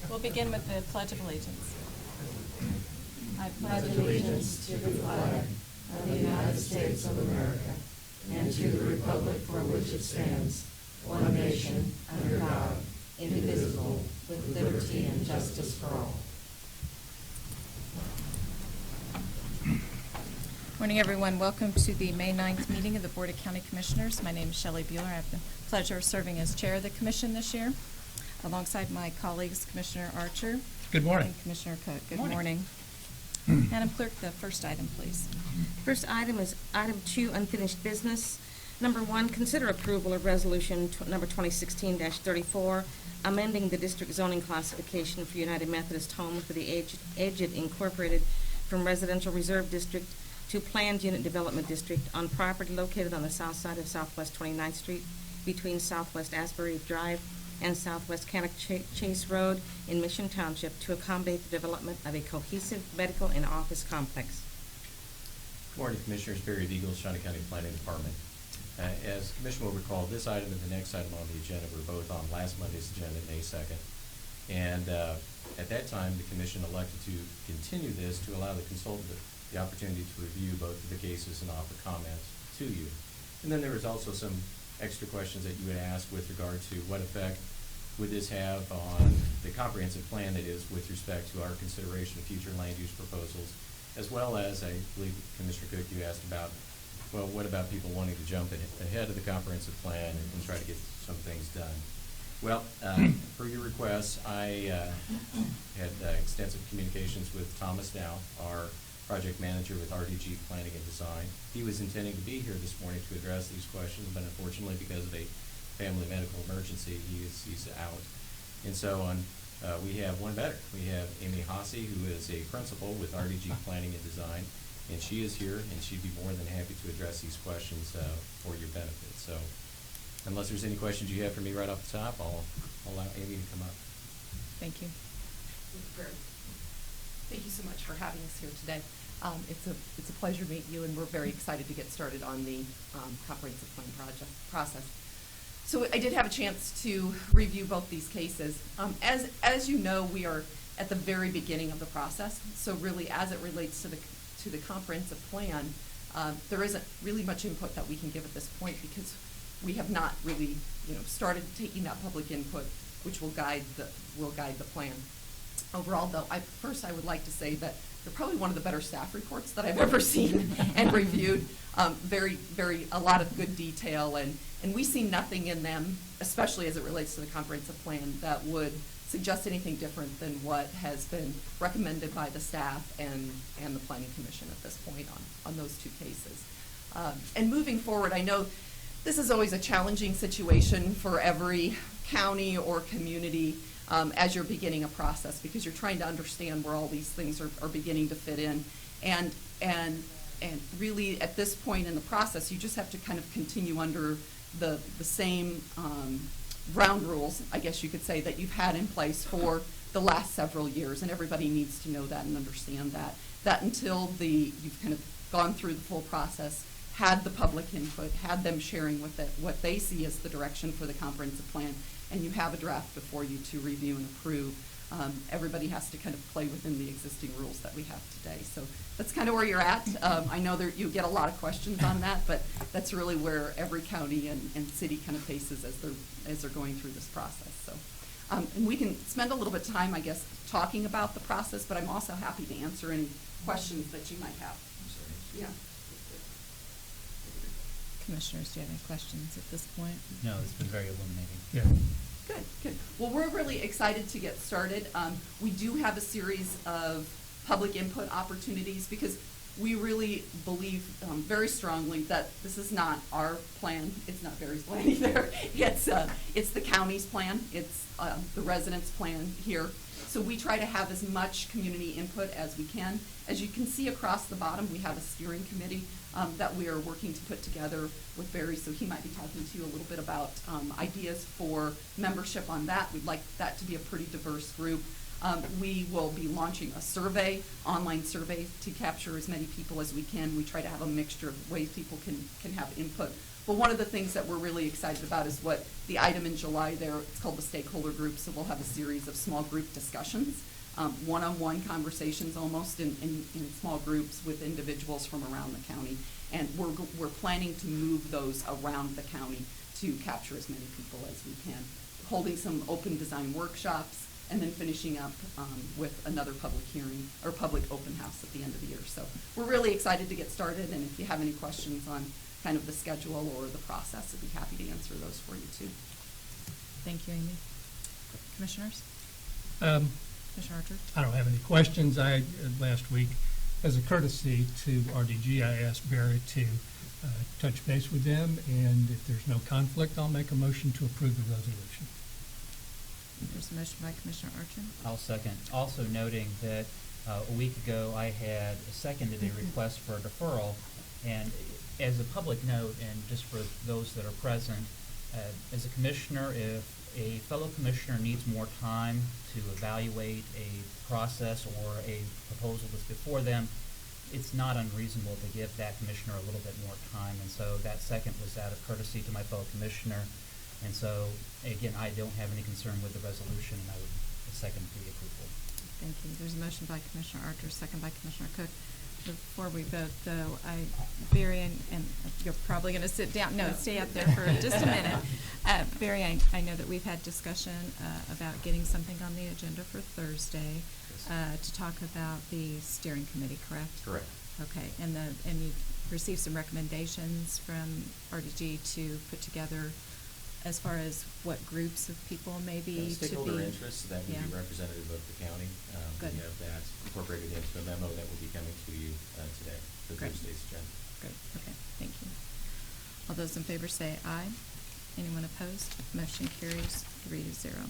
We'll begin with the Pledge of Allegiance. I pledge allegiance to the flag of the United States of America and to the republic for which it stands, one nation, under God, indivisible, with liberty and justice for all. Morning, everyone. Welcome to the May 9th meeting of the Board of County Commissioners. My name is Shelley Bueller. I have the pleasure of serving as chair of the commission this year, alongside my colleagues, Commissioner Archer. Good morning. And Commissioner Cook. Good Morning. Madam Clerk, the first item, please. First item is item 2, unfinished business. Number 1, consider approval of resolution number 2016-34, amending the district zoning classification for United Methodist Home for the Aged Incorporated from Residential Reserve District to Planned Unit Development District on property located on the south side of Southwest 29th Street between Southwest Asbury Drive and Southwest Cannock Chase Road in Mission Township to accommodate the development of a cohesive medical and office complex. Good morning, Commissioners. Barry Eagles, Shawnee County Planning Department. As the Commission will recall, this item and the next item on the agenda were both on last Monday's agenda, May 2nd. And at that time, the Commission elected to continue this to allow the consultant the opportunity to review both of the cases and offer comments to you. And then there was also some extra questions that you had asked with regard to what effect would this have on the comprehensive plan, that is, with respect to our consideration of future land use proposals, as well as, I believe, Commissioner Cook, you asked about, well, what about people wanting to jump ahead of the comprehensive plan and try to get some things done? Well, per your request, I had extensive communications with Thomas Dow, our project manager with RDG Planning and Design. He was intending to be here this morning to address these questions, but unfortunately, because of a family medical emergency, he's out. And so we have one better. We have Amy Hasse, who is a principal with RDG Planning and Design, and she is here, and she'd be more than happy to address these questions for your benefit. So unless there's any questions you have for me right off the top, I'll allow Amy to come up. Thank you. Thank you so much for having us here today. It's a pleasure to meet you, and we're very excited to get started on the comprehensive plan process. So I did have a chance to review both these cases. As you know, we are at the very beginning of the process. So really, as it relates to the comprehensive plan, there isn't really much input that we can give at this point because we have not really, started taking that public input, which will guide the plan. Overall, though, I would like to say that they're probably one of the better staff reports that I've ever seen and reviewed. A lot of good detail, and we see nothing in them, especially as it relates to the comprehensive plan, that would suggest anything different than what has been recommended by the staff and the Planning Commission at this point on those two cases. And moving forward, I know this is always a challenging situation for every county or community as you're beginning a process, because you're trying to understand where all these things are beginning to fit in. And really, at this point in the process, you just have to kind of continue under the same ground rules, I guess you could say, that you've had in place for the last several years. And everybody needs to know that and understand that until you've kind of gone through the full process, had the public input, had them sharing with it what they see as the direction for the comprehensive plan, and you have a draft before you to review and approve. Everybody has to kind of play within the existing rules that we have today. So that's kind of where you're at. I know you get a lot of questions on that, but that's really where every county and city kind of faces as they're going through this process. So, and we can spend a little bit of time, I guess, talking about the process, but I'm also happy to answer any questions that you might have. Yeah. Commissioners, do you have any questions at this point? No, it's been very illuminating. Yeah. Good. Well, we're really excited to get started. We do have a series of public input opportunities because we really believe very strongly that this is not our plan. It's not Barry's plan either. It's the county's plan. It's the residents' plan here. So we try to have as much community input as we can. As you can see across the bottom, we have a steering committee that we are working to put together with Barry, so he might be talking to you a little bit about ideas for membership on that. We'd like that to be a pretty diverse group. We will be launching a survey, online survey, to capture as many people as we can. We try to have a mixture of ways people can have input But one of the things that we're really excited about is what the item in July there, it's called the stakeholder group, so we'll have a series of small group discussions, one-on-one conversations almost in small groups with individuals from around the county. And we're planning to move those around the county to capture as many people as we can, holding some open design workshops, and then finishing up with another public hearing or public open house at the end of the year. So we're really excited to get started, and if you have any questions on kind of the schedule or the process, I'd be happy to answer those for you too. Thank you, Amy. Commissioners? Commissioner Archer? I don't have any questions. Last week, as a courtesy to RDG, I asked Barry to touch base with them, and if there's no conflict, I'll make a motion to approve the resolution. There's a motion by Commissioner Archer. I'll second. Also noting that a week ago, I had seconded a request for a deferral, and as a public note, and just for those that are present, as a commissioner, if a fellow commissioner needs more time to evaluate a process or a proposal that's before them, it's not unreasonable to give that commissioner a little bit more time. And so that second was out of courtesy to my fellow commissioner. And so, again, I don't have any concern with the resolution, and I would second the approval. Thank you. There's a motion by Commissioner Archer, second by Commissioner Cook. Before we vote, though, Barry, and you're probably going to sit down. No, stay up there for just a minute. Barry, I know that we've had discussion about getting something on the agenda for Thursday to talk about the steering committee, correct? Correct. Okay, and you received some recommendations from RDG to put together as far as what groups of people maybe to be. Stakeholder interests that would be representative of the county. Good. We have that incorporated into a memo that will be coming to you today for Great. Thursday's agenda. Good, okay, thank you. All those in favor say aye. Anyone opposed? Motion carries 3-0.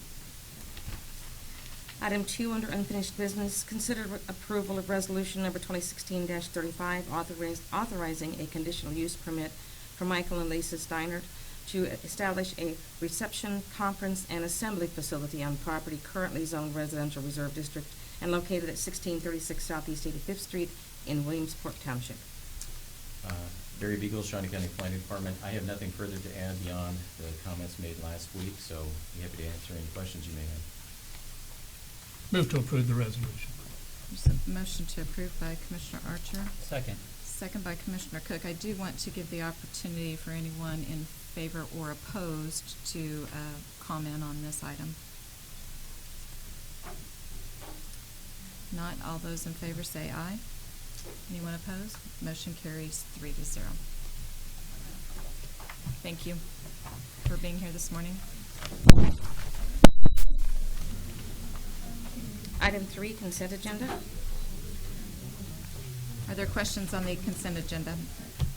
Item 2 under unfinished business, consider approval of resolution number 2016-35, authorizing a conditional use permit for Michael and Lisa Steinert to establish a reception, conference, and assembly facility on property currently zoned residential reserve district and located at 1636 Southeast 85th Street in Williamsport Township. Barry Beagle, Shawnee County Planning Department. I have nothing further to add beyond the comments made last week, so be happy to answer any questions you may have. Move to approve the resolution. There's a motion to approve by Commissioner Archer, Second. second by Commissioner Cook. I do want to give the opportunity for anyone in favor or opposed to comment on this item. Not, all those in favor say aye. Anyone opposed? Motion carries 3-0. Thank you for being here this morning. Item 3, consent agenda. Are there questions on the consent agenda?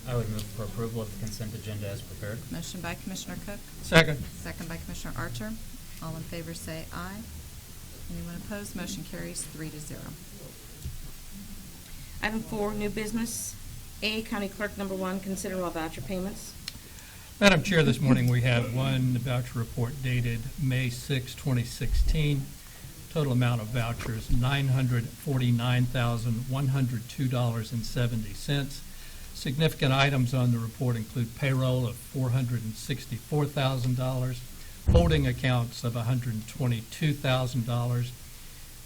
I would move for approval of the consent agenda as prepared. Motion by Commissioner Cook, Second. second by Commissioner Archer. All in favor say aye. Anyone opposed? Motion carries 3-0. Item 4, new business. A, County Clerk, number 1, consider all voucher payments. Madam Chair, this morning we have one voucher report dated May 6, 2016. Total amount of vouchers, $949,102.70. Significant items on the report include payroll of $464,000, holding accounts of $122,000,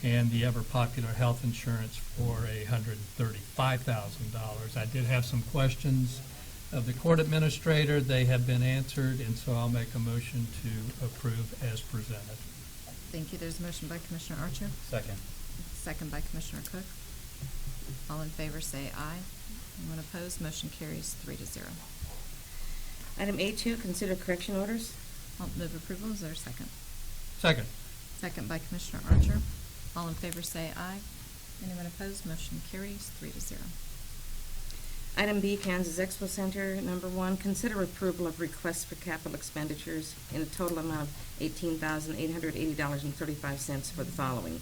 and the ever-popular health insurance for $135,000. I did have some questions of the court administrator. They have been answered, and so I'll make a motion to approve as presented. Thank you. There's a motion by Commissioner Archer, Second. second by Commissioner Cook. All in favor say aye. Anyone opposed? Motion carries 3-0. Item A2, consider correction orders. I'll move approval. Is there a second? Second. Second by Commissioner Archer. All in favor say aye. Anyone opposed? Motion carries 3-0. Item B, Kansas Expo Center, number 1, consider approval of requests for capital expenditures in a total amount of $18,880.35 for the following.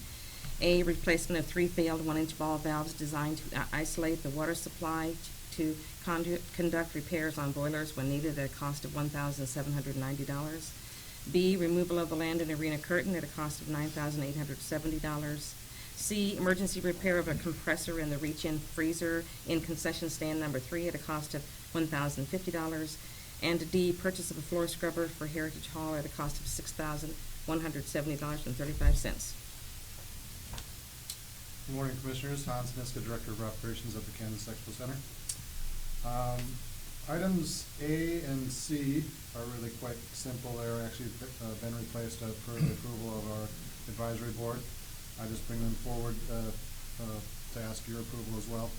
A, replacement of 3 failed 1-inch ball valves designed to isolate the water supply to conduct repairs on boilers when needed at a cost of $1,790. B, removal of the land and arena curtain at a cost of $9,870. C, emergency repair of a compressor in the reach-in freezer in concession stand number 3 at a cost of $1,050. And D, purchase of a floor scrubber for Heritage Hall at a cost of $6,170.35. Good morning, Commissioners. Hans Niska, Director of Operations at the Kansas Expo Center. Items A and C are really quite simple. They're actually been replaced per the approval of our advisory board. I just bring them forward to ask your approval as well.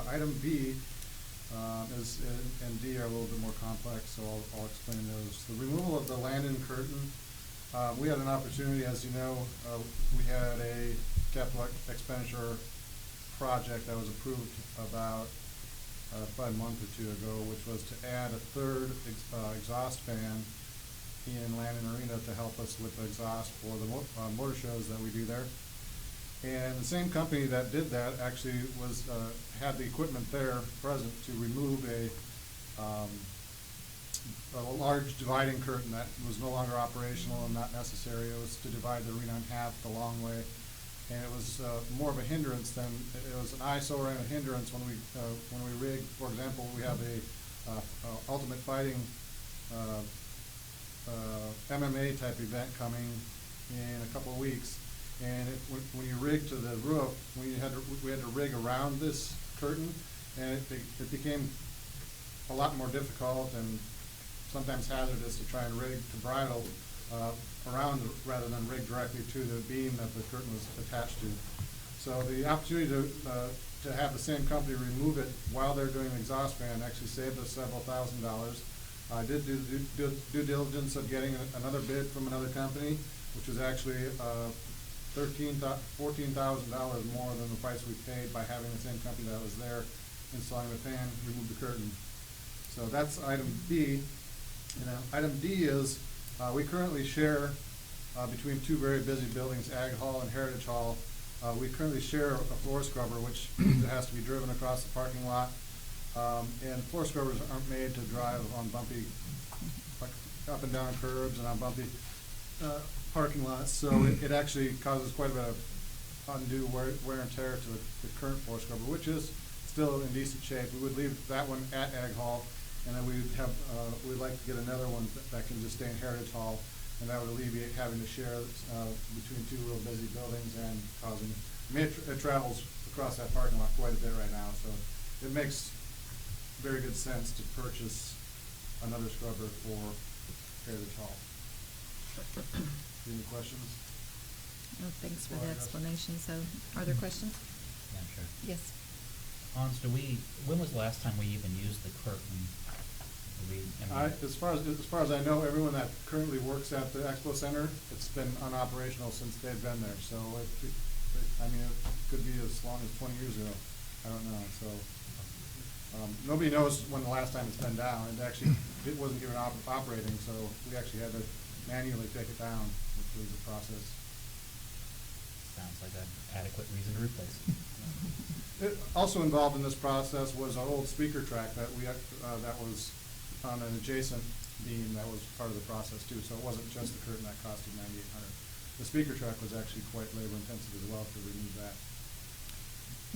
Item B and D are a little bit more complex, so I'll explain those. The removal of the landing curtain. We had an opportunity, as you know, we had a capital expenditure project that was approved about a month or two ago, which was to add a third exhaust fan in Landon Arena to help us with the exhaust for the motor shows that we do there. And the same company that did that actually was had the equipment there present to remove a large dividing curtain that was no longer operational and not necessary. It was to divide the arena in half the long way. And it was more of a hindrance than, it was an eyesore and a hindrance when we rig. For example, we have a Ultimate Fighting MMA type event coming in a couple of weeks, and when you rig to the roof, we had to rig around this curtain, and it became a lot more difficult and sometimes hazardous to try and rig to bridle around rather than rig directly to the beam that the curtain was attached to. So the opportunity to have the same company remove it while they're doing an exhaust fan actually saved us several $1,000s. I did do due diligence of getting another bid from another company, which was actually $14,000 more than the price we paid by having the same company that was there installing the fan remove the curtain. So that's item B. And item D is we currently share between two very busy buildings, Ag Hall and Heritage Hall. We currently share a floor scrubber, which has to be driven across the parking lot. And floor scrubbers aren't made to drive on bumpy, like up and down curbs and on bumpy parking lots. So it actually causes quite a bit of undue wear and tear to the current floor scrubber, which is still in decent shape. We would leave that one at Ag Hall, and then we'd like to get another one that can just stay in Heritage Hall, and that would alleviate having to share between two real busy buildings and causing, it travels across that parking lot quite a bit right now, so it makes very good sense to purchase another scrubber for Heritage Hall. Any questions? Oh, thanks for the explanation. So, are there questions? Yeah, sure. Yes. Hans, when was the last time we even used the curtain? As far as I know, everyone that currently works at the Expo Center, it's been unoperational since they've been there. So it could be as long as 20 years ago. I don't know. So nobody knows when the last time it's been down. It wasn't even operating, so we actually had to manually take it down, which was a process. Sounds like an adequate reason to replace it. Also involved in this process was our old speaker track that that was on an adjacent beam that was part of the process too. So it wasn't just the curtain that costed $9,800. The speaker track was actually quite labor intensive as well to remove that.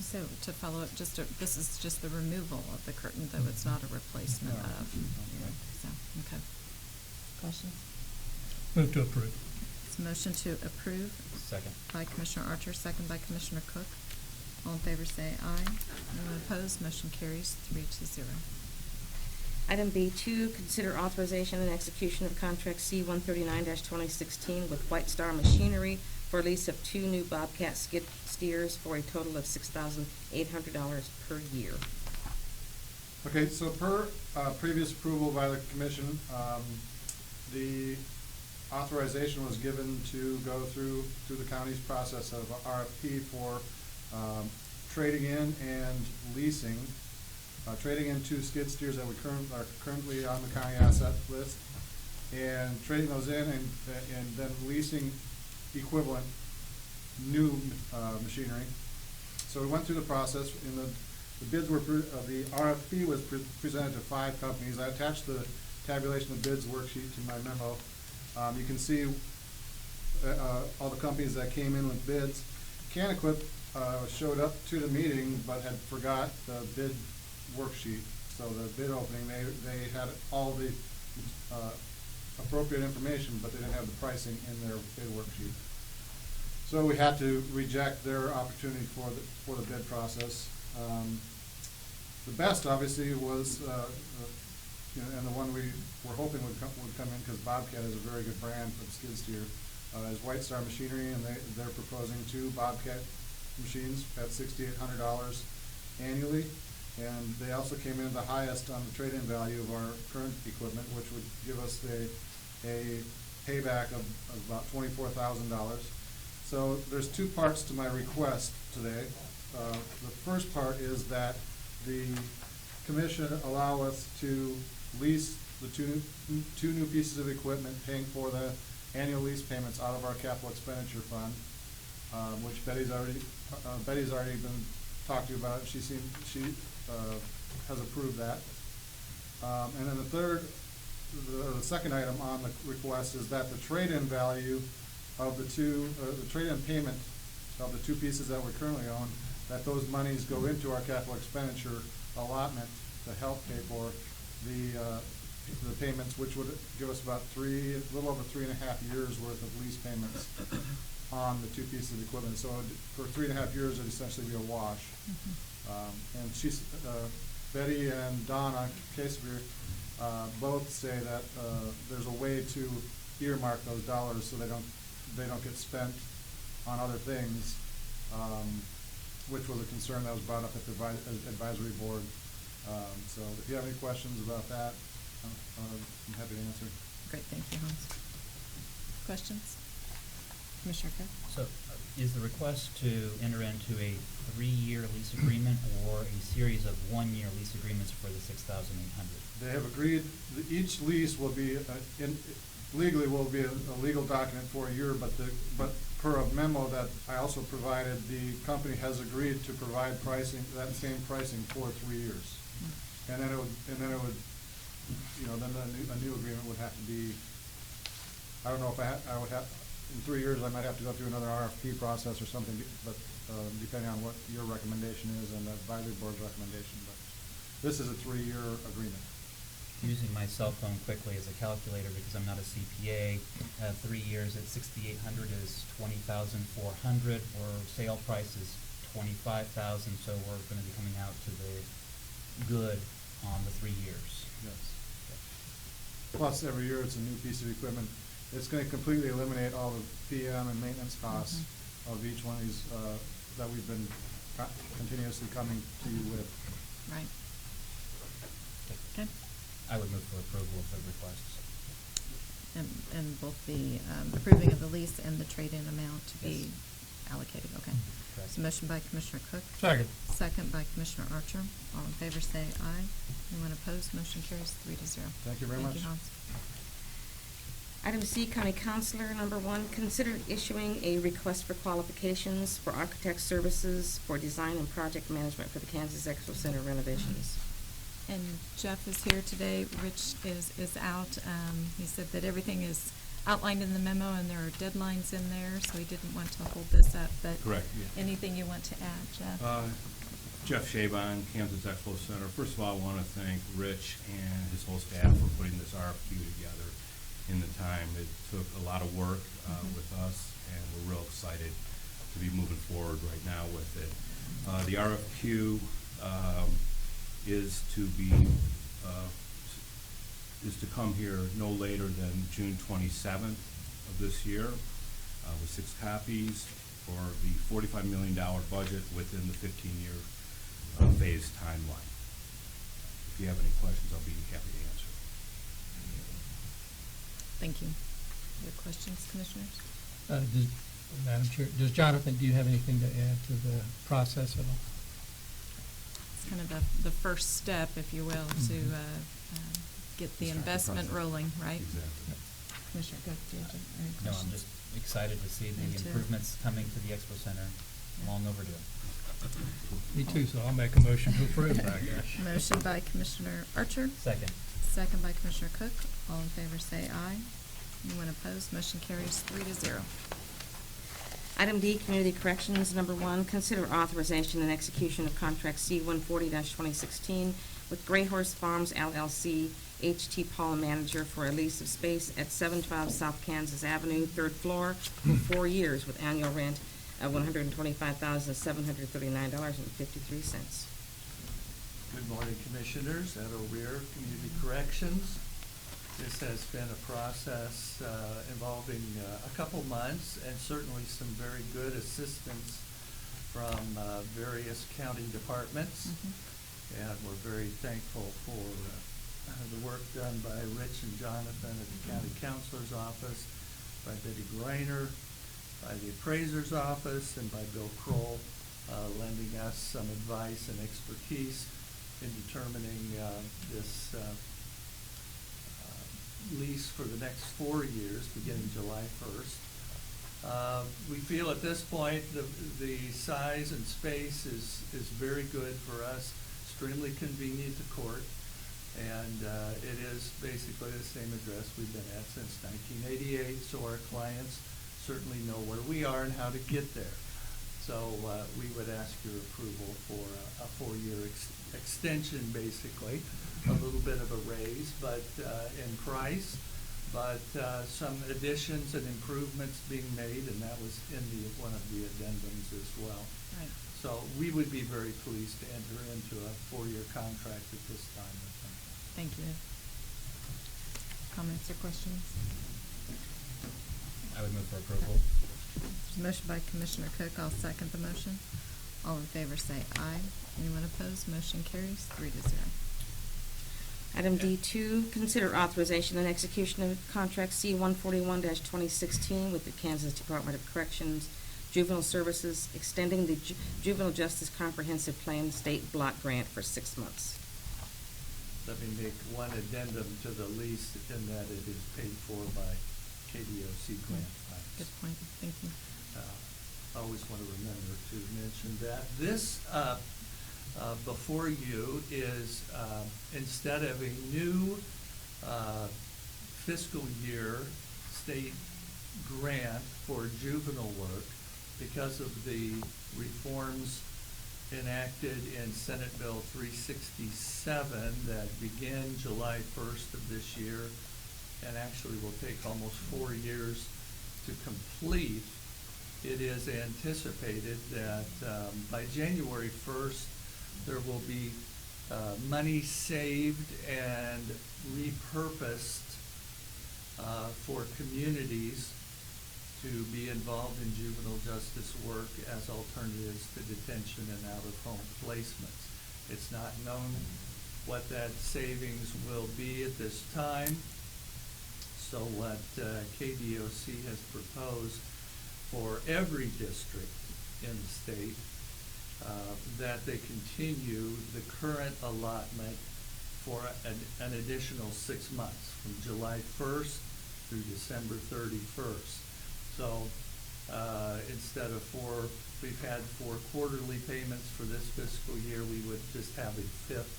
So to follow up, this is just the removal of the curtain, though it's not a replacement No. of. Yeah, so, okay. Questions? Move to approve. It's a motion to approve Second. by Commissioner Archer, second by Commissioner Cook. All in favor say aye. Anyone opposed? Motion carries 3-0. Item B2, consider authorization and execution of contract C-139-2016 with White Star Machinery for lease of 2 new Bobcat skid steers for a total of $6,800 per year. Okay, so per previous approval by the commission, the authorization was given to go through the county's process of RFP for trading in and leasing. Trading in 2 skid steers that are currently on the county asset list, and trading those in and then leasing equivalent new machinery. So we went through the process. The bids were the RFP was presented to 5 companies. I attached the tabulation of bids worksheet to my memo. You can see all the companies that came in with bids. Can-Equip showed up to the meeting but had forgot the bid worksheet. So the bid opening, they had all the appropriate information, but they didn't have the pricing in their bid worksheet. So we had to reject their opportunity for the bid process. The best, obviously, was, and the one we were hoping would come in, because Bobcat is a very good brand of skid steer, is White Star Machinery, and they're proposing 2 Bobcat machines at $6,800 annually. And they also came in the highest on the trade-in value of our current equipment, which would give us a payback of about $24,000. So there's 2 parts to my request today. The first part is that the commission allow us to lease the two new pieces of equipment, paying for the annual lease payments out of our capital expenditure fund, which Betty's already been talked to about. She has approved that. And then the second item on the request is that the trade-in value of the trade-in payment of the 2 pieces that we currently own, that those monies go into our capital expenditure allotment to help pay for the payments, which would give us about a little over 3.5 years worth of lease payments on the 2 pieces of equipment. So for 3.5 years, it'd essentially be a wash. And Betty and Donna Casevier both say that there's a way to earmark those dollars so they don't get spent on other things, which was a concern that was brought up at the advisory board. So if you have any questions about that, I'm happy to answer. Great, thank you, Hans. Questions? Commissioner Cook? So is the request to enter into a 3-year lease agreement or a series of 1-year lease agreements for the $6,800? They have agreed that each lease will be, legally will be a legal document for a year, but per a memo that I also provided, the company has agreed to provide pricing, that same pricing for 3 years. And then it would, then a new agreement would have to be, I don't know if I would have, in 3 years, I might have to go through another RFP process or something, but depending on what your recommendation is and the advisory board's recommendation. But this is a 3-year agreement. Using my cell phone quickly as a calculator because I'm not a CPA, 3 years at $6,800 is $20,400, or sale price is $25,000, so we're going to be coming out to the good on the 3 years. Yes. Plus, every year it's a new piece of equipment. It's going to completely eliminate all the PM and maintenance costs of each one of these that we've been continuously coming to you with. Right. Okay. I would move for approval of the requests. And both the approving of the lease and the trade-in amount to be allocated, okay. Correct. So motion by Commissioner Cook. Second. Second by Commissioner Archer. All in favor say aye. Anyone opposed? Motion carries 3-0. Thank you very much. Thank you, Hans. Item C, County Counselor, number 1, consider issuing a request for qualifications for architect services for design and project management for the Kansas Expo Center renovations. And Jeff is here today. Rich is out. He said that everything is outlined in the memo and there are deadlines in there, so he didn't want to hold this up. But Correct, yeah. Anything you want to add, Jeff? Jeff Shaban, Kansas Expo Center. First of all, I want to thank Rich and his whole staff for putting this RFQ together in the time. It took a lot of work with us, and we're real excited to be moving forward right now with it. The RFQ is to come here no later than June 27th of this year, with 6 copies for the $45 million budget within the 15-year phase timeline. If you have any questions, I'll be happy to answer. Thank you. Other questions, Commissioners? Madam Chair, does Jonathan, do you have anything to add to the process at all? It's kind of the first step, if you will, to get the Start the investment process. rolling, right? Exactly. Commissioner Cook, do you have any No, questions? I'm just excited to see Me the too. improvements coming to the Expo Center. Yeah. Long overdue. Me too, so I'll make a motion to approve, I guess. Motion by Commissioner Archer, Second. second by Commissioner Cook. All in favor say aye. Anyone opposed? Motion carries 3-0. Item D, Community Corrections, number 1, consider authorization and execution of contract C-140-2016 with Gray Horse Farms LLC, H.T. Paul manager, for a lease of space at 712 South Kansas Avenue, third floor, for 4 years with annual rent of $125,739.53. Good morning, Commissioners. Ed O'Rear, Community Corrections. This has been a process involving a couple months and certainly some very good assistance from various county departments. And we're very thankful for the work done by Rich and Jonathan at the County Counselor's Office, by Betty Greiner, by the Appraiser's Office, and by Bill Kroll, lending us some advice and expertise in determining this lease for the next 4 years, beginning July 1st. We feel at this point the size and space is very good for us, extremely convenient to court, and it is basically the same address we've been at since 1988, so our clients certainly know where we are and how to get there. So we would ask your approval for a 4-year extension, basically, a little bit of a raise, but in price, but some additions and improvements being made, and that was in one of the addendums as well. Right. So we would be very pleased to enter into a 4-year contract at this time with them. Thank you. Comments or questions? I would move for approval. There's a motion by Commissioner Cook. I'll second the motion. All in favor say aye. Anyone opposed? Motion carries 3-0. Item D2, consider authorization and execution of contract C-141-2016 with the Kansas Department of Corrections Juvenile Services, extending the Juvenile Justice Comprehensive Plan State Block Grant for 6 months. Let me make one addendum to the lease in that it is paid for by KDOC grant funds. Good point. Thank you. I always want to remember to mention that. This before you is instead of a new fiscal year state grant for juvenile work, because of the reforms enacted in Senate Bill 367 that begin July 1st of this year and actually will take almost 4 years to complete. It is anticipated that by January 1st, there will be money saved and repurposed for communities to be involved in juvenile justice work as alternatives to detention and out-of-home placements. It's not known what that savings will be at this time. So what KDOC has proposed for every district in the state, that they continue the current allotment for an additional 6 months, from July 1st through December 31st. So instead of we've had 4 quarterly payments for this fiscal year, we would just have a 5th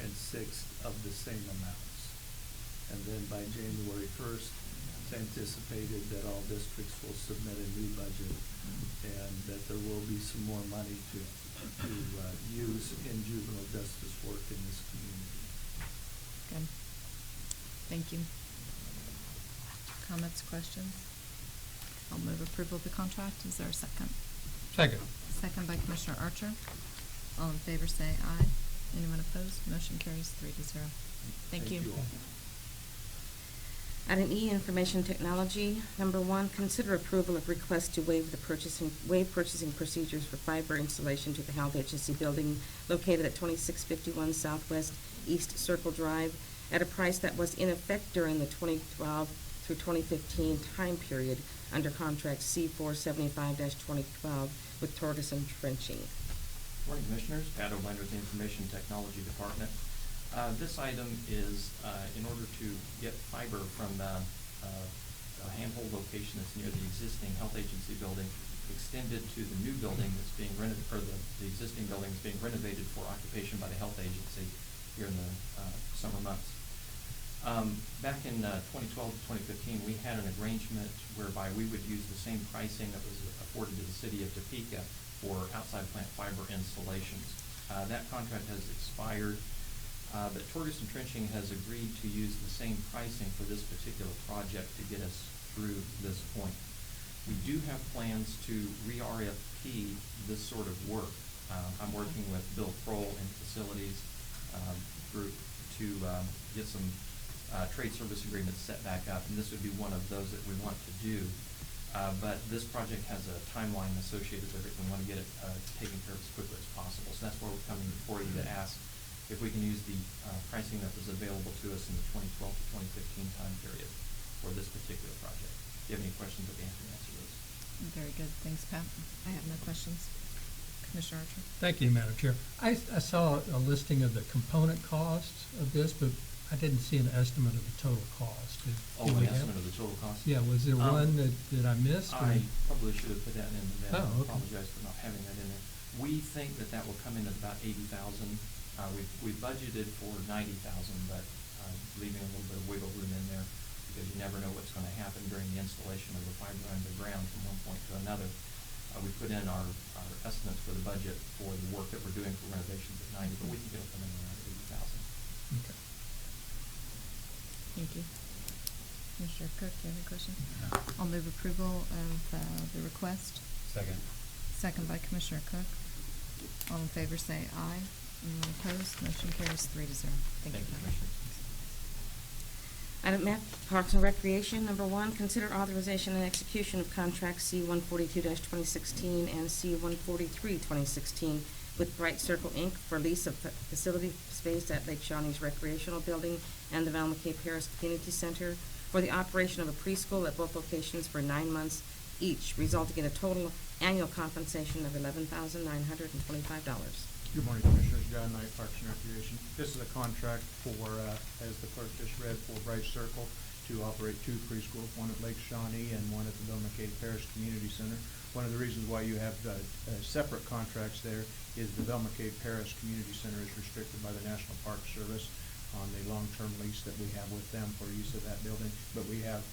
and 6th of the same amounts. And then by January 1st, it's anticipated that all districts will submit a new budget and that there will be some more money to use in juvenile justice work in this community. Good. Thank you. Comments, questions? I'll move approval of the contract. Is there a second? Second. Second by Commissioner Archer. All in favor say aye. Anyone opposed? Motion carries 3-0. Thank you. all. Item E, Information Technology. Number 1, consider approval of request to waive purchasing procedures for fiber installation to the Health Agency building located at 2651 Southwest East Circle Drive at a price that was in effect during the 2012 through 2015 time period under contract C-475-2012 with Torgerson Trenching. Morning, Commissioners. Pat O'Blander with the Information Technology Department. This item is in order to get fiber from a handhold location that's near the existing health agency building extended to the new building that's being renovated, or the existing building that's being renovated for occupation by the health agency here in the summer months. Back in 2012 to 2015, we had an arrangement whereby we would use the same pricing that was afforded to the city of Topeka for outside plant fiber installations. That contract has expired. But Torgerson Trenching has agreed to use the same pricing for this particular project to get us through this point. We do have plans to re-RFP this sort of work. I'm working with Bill Kroll and Facilities Group to get some trade service agreements set back up, and this would be one of those that we want to do. But this project has a timeline associated with it. We want to get it taken care of as quickly as possible. So that's why we're coming before you to ask if we can use the pricing that was available to us in the 2012 to 2015 time period for this particular project. If you have any questions, I'd be happy to answer those. Very good. Thanks, Pat. I have no questions. Commissioner Archer? Thank you, Madam Chair. I saw a listing of the component costs of this, but I didn't see an estimate of the total cost. Do Oh, we an have- estimate of the total cost? Yeah, was there one that I missed? or- I probably should have put that in the bid. Oh, I okay. apologize for not having that in there. We think that that will come in at about 80,000. We budgeted for 90,000, but leaving a little bit of wiggle room in there because you never know what's going to happen during the installation of the fiber underground from one point to another. We put in our estimates for the budget for the work that we're doing for renovations at 90, but we think it'll come in around 80,000. Okay. Thank you. Commissioner Cook, do you have any questions? I'll move approval of the request. Second. Second by Commissioner Cook. All in favor say aye. Anyone opposed? Motion carries 3-0. Thank you, Pat. Commissioner. Item F, Parks and Recreation. Number 1, consider authorization and execution of contracts C-142-2016 and C-143-2016 with Bright Circle, Inc. for lease of facility space at Lake Shawnee's Recreational Building and the Velma K. Paris Community Center for the operation of a preschool at both locations for 9 months each, resulting in a total annual compensation of $11,925. Good morning, Commissioners. John Knight, Parks and Recreation. This is a contract for, as the clerk just read, for Bright Circle to operate 2 preschools, one at Lake Shawnee and one at the Velma K. Parish Community Center. One of the reasons why you have separate contracts there is the Velma K. Parish Community Center is restricted by the National Park Service on the long-term lease that we have with them for use of that building. But we have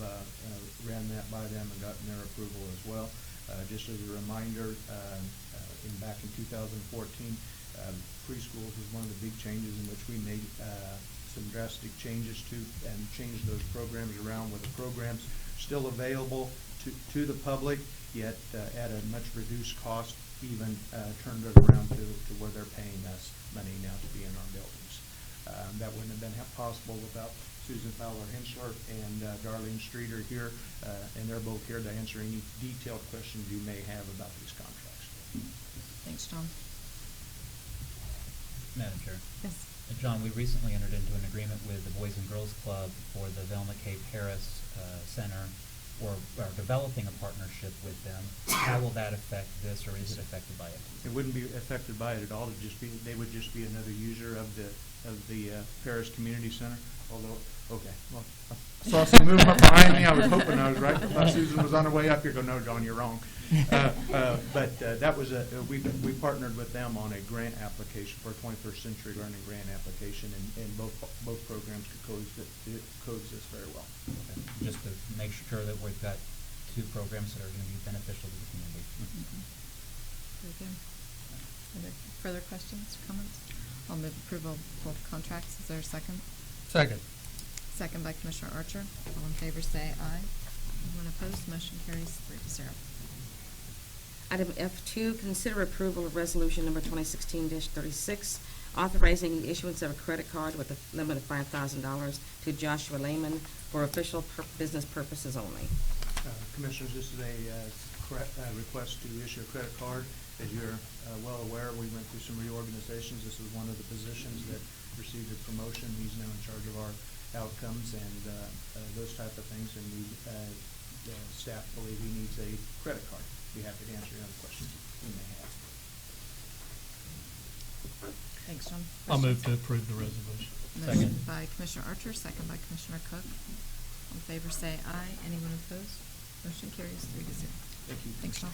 ran that by them and gotten their approval as well. Just as a reminder, back in 2014, preschools was one of the big changes in which we made some drastic changes to and changed those programs around where the programs still available to the public, yet at a much reduced cost, even turned it around to where they're paying us money now to be in our buildings. That wouldn't have been possible without Susan Fowler-Hensler and Darlene Streeter here, and they're both here to answer any detailed questions you may have about these contracts. Thanks, John. Madam Chair. Yes. John, we recently entered into an agreement with the Boys and Girls Club for the Velma K. Paris Center, or developing a partnership with them. How will that affect this, or is it affected by it? It wouldn't be affected by it at all. They would just be another user of the Paris Community Center. Although, okay, well, I saw some movement behind me. I was hoping I was right. I thought Susan was on her way up here. Go, no, John, you're wrong. But that was we partnered with them on a grant application for a 21st Century Learning grant application, and both programs could coexist very well. Okay. Just to make sure that we've got 2 programs that are going to be beneficial to the community. Very good. Are there further questions, comments? I'll move approval of both contracts. Is there a second? Second. Second by Commissioner Archer. All in favor say aye. Anyone opposed? Motion carries 3-0. Item F2, consider approval of resolution number 2016-36, authorizing the issuance of a credit card with a limit of $5,000 to Joshua Lehman for official business purposes only. Commissioners, this is a request to issue a credit card. As you're well aware, we went through some reorganizations. This is one of the positions that received a promotion. He's now in charge of our outcomes and those type of things, and the staff believe he needs a credit card. Be happy to answer any other questions you may have. Thanks, John. I'll move to approve the resolution. Motion by Commissioner Archer, second by Commissioner Cook. All in favor say aye. Anyone opposed? Motion carries 3-0. Thank you. Thanks, John.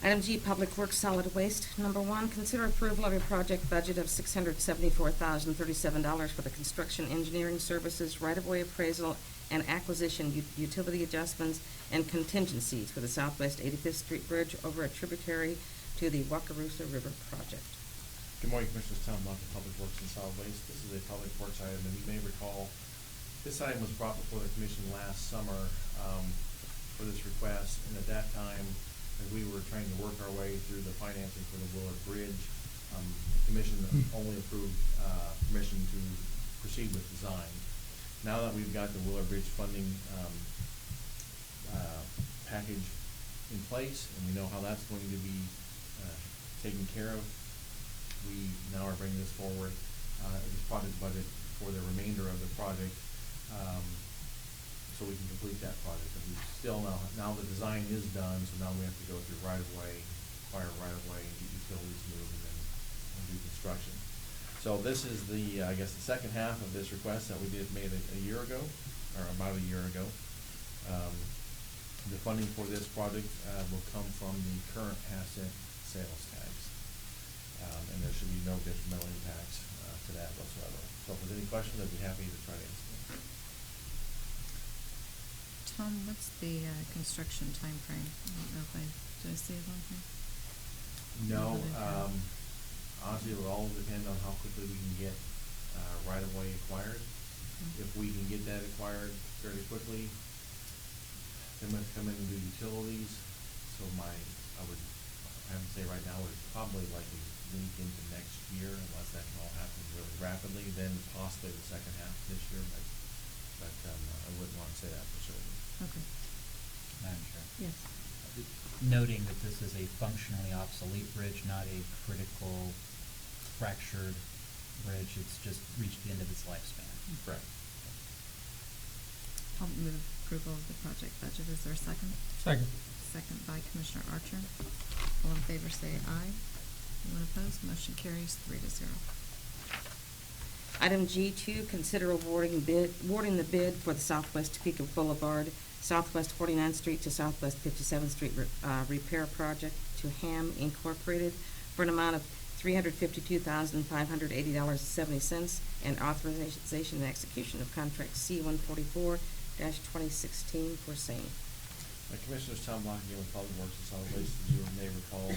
Item G, Public Works Solid Waste. Number 1, consider approval of a project budget of $674,037 for the construction engineering services, right-of-way appraisal, and acquisition utility adjustments and contingencies for the Southwest 85th Street Bridge over a tributary to the Wakarusa River project. Good morning, Commissioners. Tom Buck, Public Works and Solid Waste. This is a Public Works item, and you may recall, this item was brought before the Commission last summer for this request, and at that time, as we were trying to work our way through the financing for the Willard Bridge, the Commission only approved permission to proceed with design. Now that we've got the Willard Bridge funding package in place, and we know how that's going to be taken care of, we now are bringing this forward, this project budget for the remainder of the project, so we can complete that project. And we still now the design is done, so now we have to go through right-of-way, acquire right-of-way, and get utilities moved, and do construction. So this is the, I guess, the second half of this request that we made a year ago, or about a year ago. The funding for this project will come from the current asset sales tax. And there should be no detrimental impacts to that whatsoever. So if there's any questions, I'd be happy to try to answer them. Tom, what's the construction timeframe? I don't know if did I see it on here? No, honestly, it will all depend on how quickly we can get right-of-way acquired. Mm-hmm. If we can get that acquired fairly quickly, then we have to come in and do utilities. So I would say right now, we're probably likely leak into next year unless that can all happen really rapidly, then possibly the second half of this year, but I wouldn't want to say that for certain. Okay. Madam Chair. Yes. Noting that this is a functionally obsolete bridge, not a critical fractured bridge, it's just reached the end of its lifespan. Correct. I'll move approval of the project budget. Is there a second? Second. Second by Commissioner Archer. All in favor say aye. Anyone opposed? Motion carries 3-0. Item G2, consider awarding the bid for the Southwest Topeka Boulevard, Southwest 49th Street to Southwest 57th Street repair project to Ham Incorporated for an amount of $352,580.70 and authorization and execution of contract C-144-2016 for same. Commissioners, Tom Block again with Public Works and Solid Waste. As you may recall,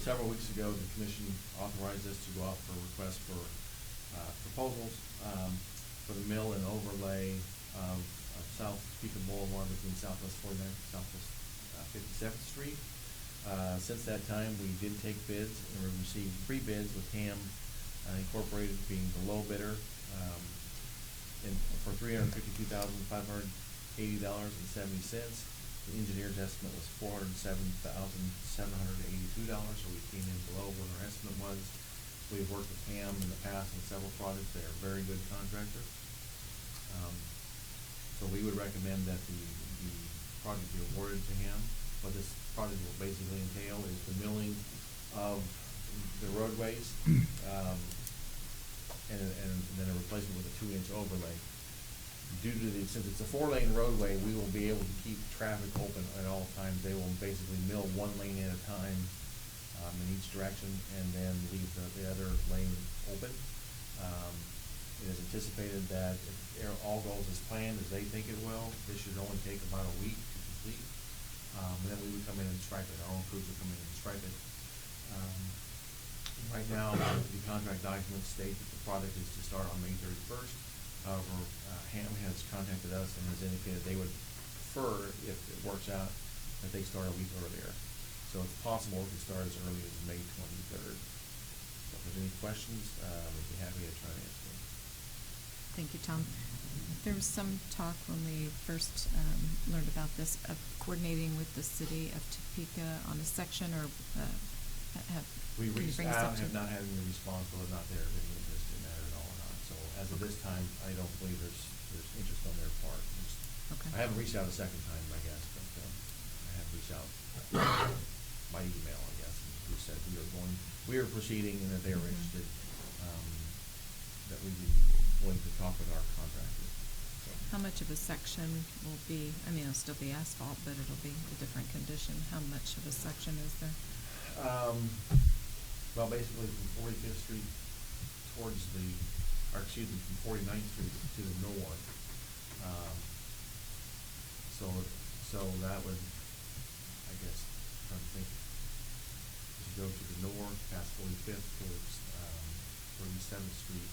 several weeks ago, the Commission authorized us to go out for a request for proposals for the mill and overlay of South Topeka Boulevard between Southwest 49th and Southwest 57th Street. Since that time, we did take bids, and we received 3 bids with Ham Incorporated being the low bidder for $352,580.70. The engineer's estimate was $407,782, so we came in below what our estimate was. We've worked with Ham in the past on several projects. They are a very good contractor. So we would recommend that the project be awarded to Ham. What this project will basically entail is the milling of the roadways, and then a replacement with a 2-inch overlay. Since it's a 4-lane roadway, we will be able to keep traffic open at all times. They will basically mill 1 lane at a time in each direction, and then leave the other lane open. It is anticipated that if all goes as planned, as they think it will, this should only take about a week to complete. And then we would come in and stripe it. Our own crews would come in and stripe it. Right now, the contract documents state that the project is to start on May 31st. However, Ham has contacted us and has indicated they would prefer, if it works out, that they start a week earlier. So it's possible it could start as early as May 23rd. So if there's any questions, we'd be happy to try to answer them. Thank you, Tom. There was some talk when we first learned about this of coordinating with the city of Topeka on a section, or We can you reached bring us up out, to- have not had any response, whether or not they're any interest in that at all or not. So as of this time, I don't believe there's interest on their part. Okay. I haven't reached out a second time, I guess, but I have reached out by email, I guess, and who said we are proceeding, and that they are interested, that we'd be willing to talk with our contractor. So, How much of a section will be, I mean, it'll still be asphalt, but it'll be a different condition. How much of a section is there? Well, basically from 45th Street towards from 49th Street to the north. So that would, I guess, trying to think, as you go to the north, past 45th towards for East Seventh Street.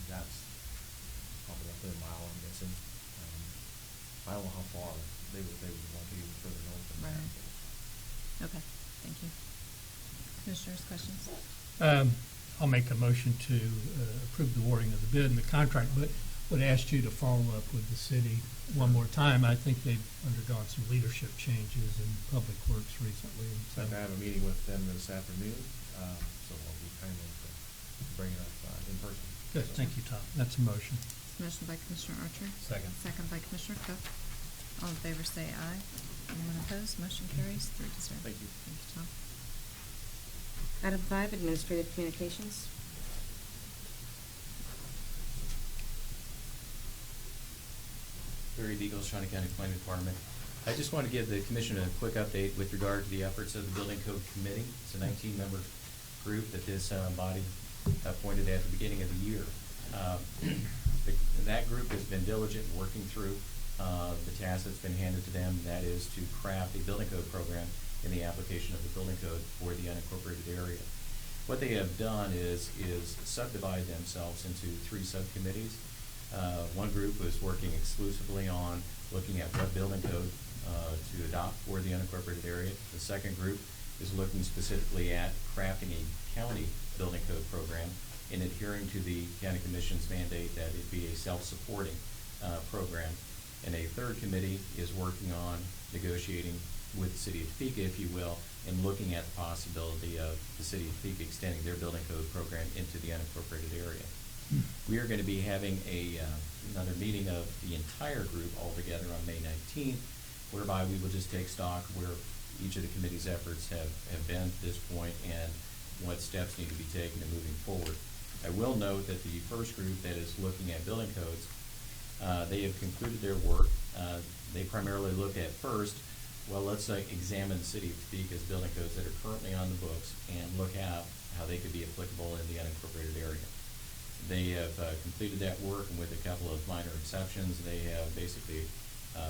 That's probably roughly a mile, I'm guessing. I don't know how far they would want to even further north than that. Right. Okay, thank you. Commissioners, questions? I'll make a motion to approve the awarding of the bid and the contract, but would ask you to follow up with the city one more time. I think they've undergone some leadership changes in Public Works recently. And so I have a meeting with them this afternoon, so I'll be kind of bringing it up in person. Good, So- thank you, Tom. That's a motion. Motion by Commissioner Archer. Second. Second by Commissioner Cook. All in favor say aye. Anyone opposed? Motion carries 3-0. Thank you. Thank you, Tom. Item 5, administrative communications. Barry Beagles, Shawnee County Planning Department. I just want to give the commission a quick update with regard to the efforts of the Building Code Committee. It's a 19-member group that this body appointed at the beginning of the year. That group has been diligent in working through the task that's been handed to them, and that is to craft a building code program in the application of the building code for the unincorporated area. What they have done is subdivide themselves into 3 subcommittees. One group was working exclusively on looking at what building code to adopt for the unincorporated area. The second group is looking specifically at crafting a county building code program and adhering to the county commission's mandate that it be a self-supporting program. And a third committee is working on negotiating with the city of Topeka, if you will, and looking at the possibility of the city of Topeka extending their building code program into the unincorporated area. We are going to be having another meeting of the entire group all together on May 19th, whereby we will just take stock where each of the committee's efforts have been to this point and what steps need to be taken in moving forward. I will note that the first group that is looking at building codes, they have concluded their work. They primarily looked at first, well, let's examine the city of Topeka's building codes that are currently on the books and look at how they could be applicable in the unincorporated area. They have completed that work, and with a couple of minor exceptions, they have basically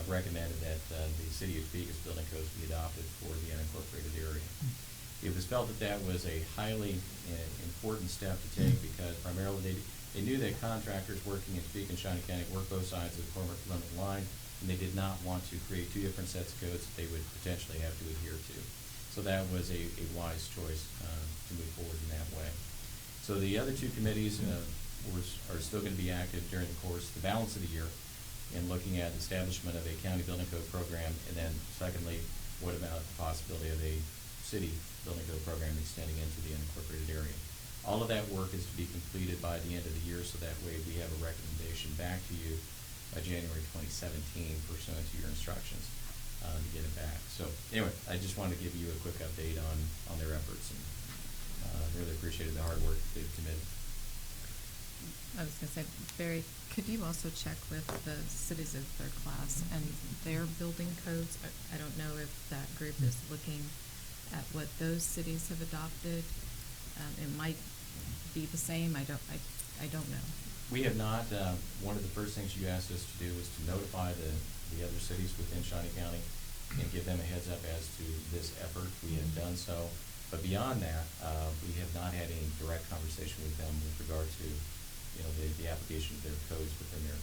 recommended that the city of Topeka's building codes be adopted for the unincorporated area. It was felt that that was a highly important step to take because primarily they knew that contractors working in Topeka and Shawnee County work both sides of the permit line, and they did not want to create 2 different sets of codes that they would potentially have to adhere to. So that was a wise choice to move forward in that way. So the other 2 committees are still going to be active during the course, the balance of the year, in looking at establishment of a county building code program, and then secondly, what about the possibility of a city building code program extending into the unincorporated area. All of that work is to be completed by the end of the year, so that way we have a recommendation back to you by January 2017 pursuant to your instructions to get it back. So anyway, I just wanted to give you a quick update on their efforts, and really appreciated the hard work they've committed. I was going to say, Barry, could you also check with the cities of their class and their building codes? I don't know if that group is looking at what those cities have adopted. It might be the same. I don't know. We have not. One of the first things you asked us to do was to notify the other cities within Shawnee County and give them a heads up as to this effort. We have done so. But beyond that, we have not had any direct conversation with them with regard to the application of their codes within their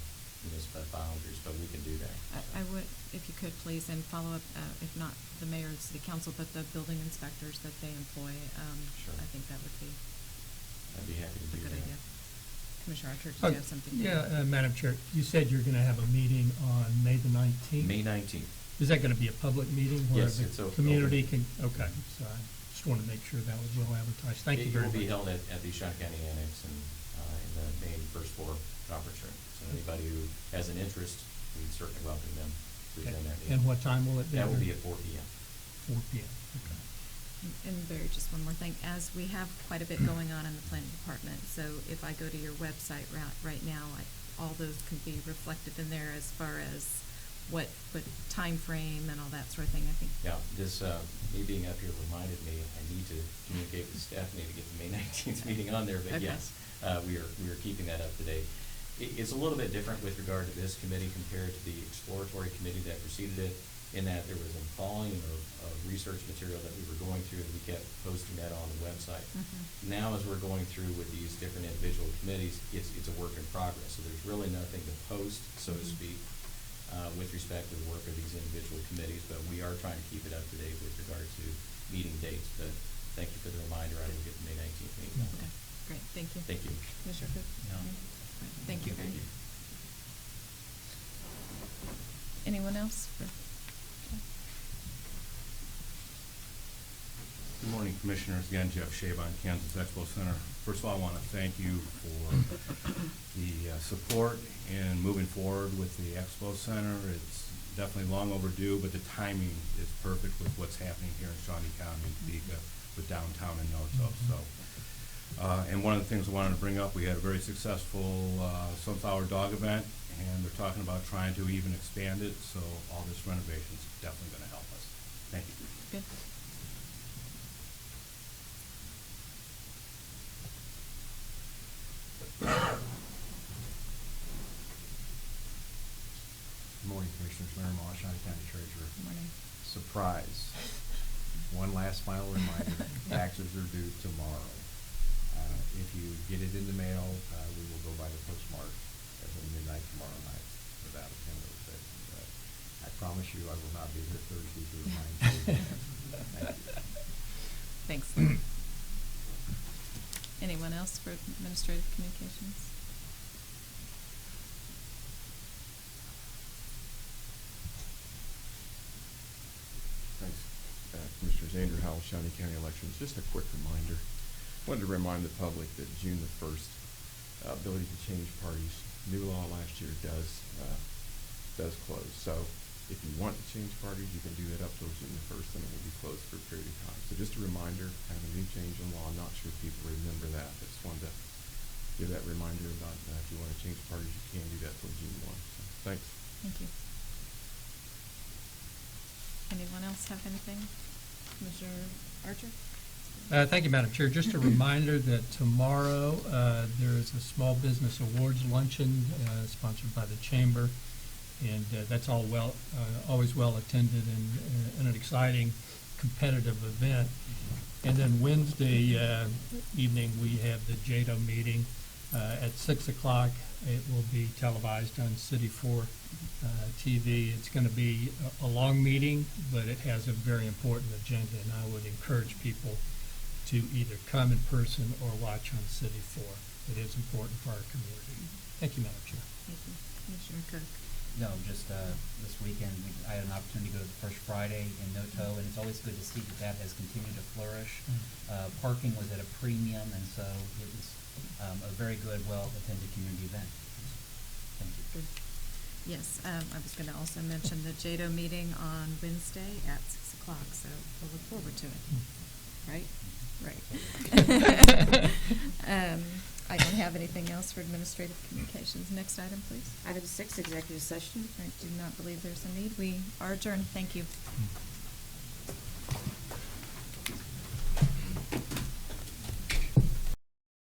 municipal boundaries, but we can do that. I would, if you could please, and follow up, if not the mayor and city council, but the building inspectors that they employ. Sure. I think that would be I'd be happy to a do good that. idea. Commissioner Archer, did you have something? to Yeah, Madam Chair, you said you're going to have a meeting on May the 19th? May 19th. Is that going to be a public meeting where Yes, the it's open. community can, okay, so I just want to make sure that was well advertised. Thank you very much. It will be held at the Shawnee County Annex and in the main first floor conference room. So anybody who has an interest, we certainly welcome them to Okay. attend that meeting. And what time will it be? That will be at 4 p.m. 4 p.m., okay. And Barry, just one more thing. As we have quite a bit going on in the planning department, so if I go to your website right now, all those can be reflected in there as far as what time frame and all that sort of thing, I think. Yeah, this, me being up here reminded me, I need to communicate with Stephanie to get the May 19th meeting on there, but Okay. yes, we are keeping that up to date. It's a little bit different with regard to this committee compared to the exploratory committee that preceded it. in that there was a volume of research material that we were going through, and we kept posting that on the website. Now, as we're going through with these different individual committees, it's a work in progress, so there's really nothing to post, so to speak, with respect to the work of these individual committees, but we are trying to keep it up to date with regard to meeting dates. But thank you for the reminder. I didn't get the May 19th meeting. Okay, great, thank you. Thank you. Commissioner Cook? No. Thank you, Barry. Thank you. Anyone else? Good morning, Commissioners. Again, Jeff Shaban, Kansas Expo Center. First of all, I want to thank you for the support in moving forward with the Expo Center. It's definitely long overdue, but the timing is perfect with what's happening here in Shawnee County, Topeka, with downtown and Noto. So, and one of the things I wanted to bring up, we had a very successful Sunflower Dog event, and they're talking about trying to even expand it, so all this renovation is definitely going to help us. Thank you. Good. Good morning, Commissioners. Larry Moss, Shawnee County Treasurer. Good morning. Surprise. One last final reminder, taxes are due tomorrow. If you get it in the mail, we will go by the postmark as of midnight tomorrow night without a penalty. But I promise you, I will not be here Thursday to remind you. Thank you. Thanks, Larry. Anyone else for administrative communications? Thanks, Commissioners. Andrew Howell, Shawnee County Elections. Just a quick reminder. Wanted to remind the public that June the 1st, ability to change parties, new law last year does close. So if you want to change parties, you can do that up till June the 1st, and it will be closed for a period of time. So just a reminder, kind of a new change in law. I'm not sure if people remember that, but just wanted to give that reminder about if you want to change parties, you can do that till June 1. So thanks. Thank you. Anyone else have anything? Commissioner Archer? Thank you, Madam Chair. Just a reminder that tomorrow there is a Small Business Awards Luncheon sponsored by the Chamber, and that's always well attended and an exciting competitive event. And then Wednesday evening we have the JADO meeting at 6 o'clock. It will be televised on City 4 TV. It's going to be a long meeting, but it has a very important agenda, and I would encourage people to either come in person or watch on City 4. It is important for our community. Thank you, Madam Chair. Thank you. Commissioner Cook? No, just this weekend, I had an opportunity to go to the First Friday in Noto, and it's always good to see that that has continued to flourish. Parking was at a premium, and so it was a very good, well-attended community event. Thank you. Good. Yes, I was going to also mention the JADO meeting on Wednesday at 6 o'clock, so we'll look forward to it. Right? Right. I don't have anything else for administrative communications. Next item, please. Item 6, executive session. I do not believe there's a need. We are adjourned. Thank you.